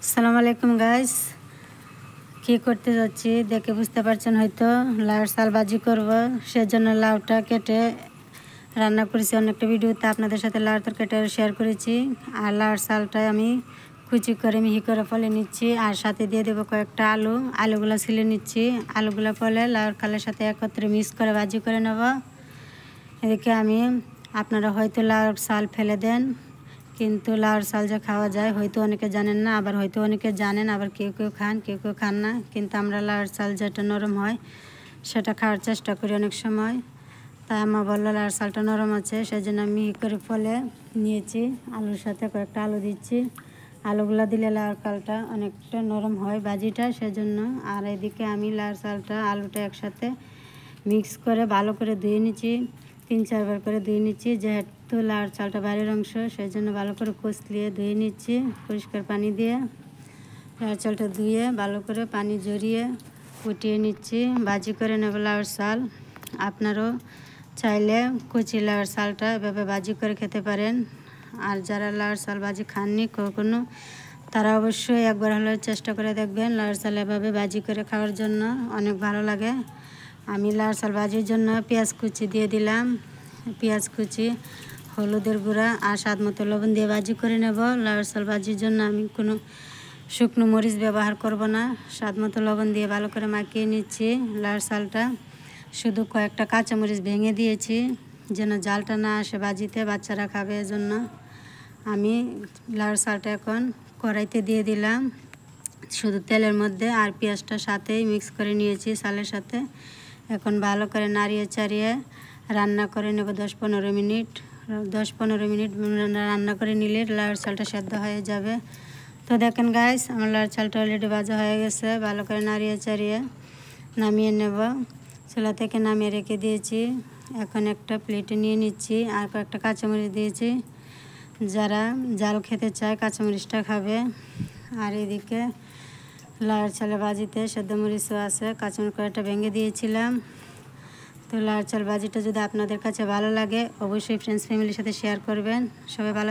আসসালামু আলাইকুম গাইস, কি করতে যাচ্ছি দেখে বুঝতে পারছেন হয়তো। লাউর শাল ভাজি করব, সেজন্য লাউটা কেটে রান্না করেছি। অনেকটা ভিডিওতে আপনাদের সাথে লাউর তরকারিটা শেয়ার করেছি। আর লাউর শালটা আমি কুচি করে মিহি করে ফলে নিচ্ছি, আর সাথে দিয়ে দেবো কয়েকটা আলুগুলো ছিলে নিচ্ছি। আলুগুলো ফলে লাউর কালের সাথে একত্রে মিক্স করে ভাজি করে নেব। এদিকে আপনারা হয়তো লাউর শাল ফেলে দেন, কিন্তু লাউর শাল যে খাওয়া যায় হয়তো অনেকে জানেন না, আবার হয়তো অনেকে জানেন, আবার কেউ কেউ খান কেউ কেউ খান না। কিন্তু আমরা লাউর শাল যেটা নরম হয় সেটা খাওয়ার চেষ্টা করি অনেক সময়। তাই আমার বললো লাউর শালটা নরম আছে, সেই জন্য আমি করে ফলে নিয়েছি। আলুর সাথে কয়েকটা আলু দিচ্ছি। আলুগুলো দিলে লাউর শালটা অনেকটা নরম হয় ভাজিটা, সেজন্য। আর এদিকে আমি লাউর শালটা আলুটা একসাথে মিক্স করে ভালো করে ধুয়ে নিচ্ছি। 3-4 বার করে ধুয়ে নিচ্ছি, যেহেতু লাউর চালটা বাইরের অংশ, সেই জন্য ভালো করে কষলিয়ে ধুয়ে নিচ্ছি পরিষ্কার পানি দিয়ে। লাউর চালটা ধুয়ে ভালো করে পানি ঝরিয়ে ফুটিয়ে নিচ্ছি, ভাজি করে নেব লাউর শাল। আপনারাও চাইলে কচি লাউর শালটা এভাবে ভাজি করে খেতে পারেন। আর যারা লাউর শাল ভাজি খাননি কখনো, তারা অবশ্যই একবার হলেও চেষ্টা করে দেখবেন লাউর শাল এভাবে ভাজি করে খাওয়ার জন্য, অনেক ভালো লাগে। আমি লাউর শাল ভাজির জন্য পেঁয়াজ কুচি দিয়ে দিলাম, পেঁয়াজ কুচি, হলুদের গুঁড়া আর স্বাদ মতো লবণ দিয়ে ভাজি করে নেব। লাউর শাল ভাজির জন্য আমি কোনো শুকনো মরিচ ব্যবহার করব না, স্বাদ মতো লবণ দিয়ে ভালো করে মাখিয়ে নিচ্ছি। লাউর শালটা শুধু কয়েকটা কাঁচামরিচ ভেঙে দিয়েছি, যেন জালটা না আসে ভাজিতে, বাচ্চারা খাবে এজন্য। আমি লাউর শালটা এখন কড়াইতে দিয়ে দিলাম শুধু তেলের মধ্যে, আর পেঁয়াজটা সাথেই মিক্স করে নিয়েছি শালের সাথে। এখন ভালো করে নাড়িয়ে চাড়িয়ে রান্না করে নেব 10-15 মিনিট। 10-15 মিনিট রান্না করে নিলে লাউর চালটা সেদ্ধ হয়ে যাবে। তো দেখেন গাইস, আমার লাউর চালটা অলরেডি ভাজা হয়ে গেছে। ভালো করে নাড়িয়ে চাড়িয়ে নামিয়ে নেব। চুলা থেকে নামিয়ে রেখে দিয়েছি। এখন একটা প্লেটে নিয়ে নিচ্ছি, আর কয়েকটা কাঁচামরিচ দিয়েছি। যারা জাল খেতে চায় কাঁচামরিচটা খাবে। আর এদিকে লাউর চালের ভাজিতে সেদ্ধ মরিচও আছে, কাঁচামরিচ কয়েকটা ভেঙে দিয়েছিলাম। তো লাউর চাল ভাজিটা যদি আপনাদের কাছে ভালো লাগে, অবশ্যই ফ্রেন্ডস ফ্যামিলির সাথে শেয়ার করবেন। সবাই ভালো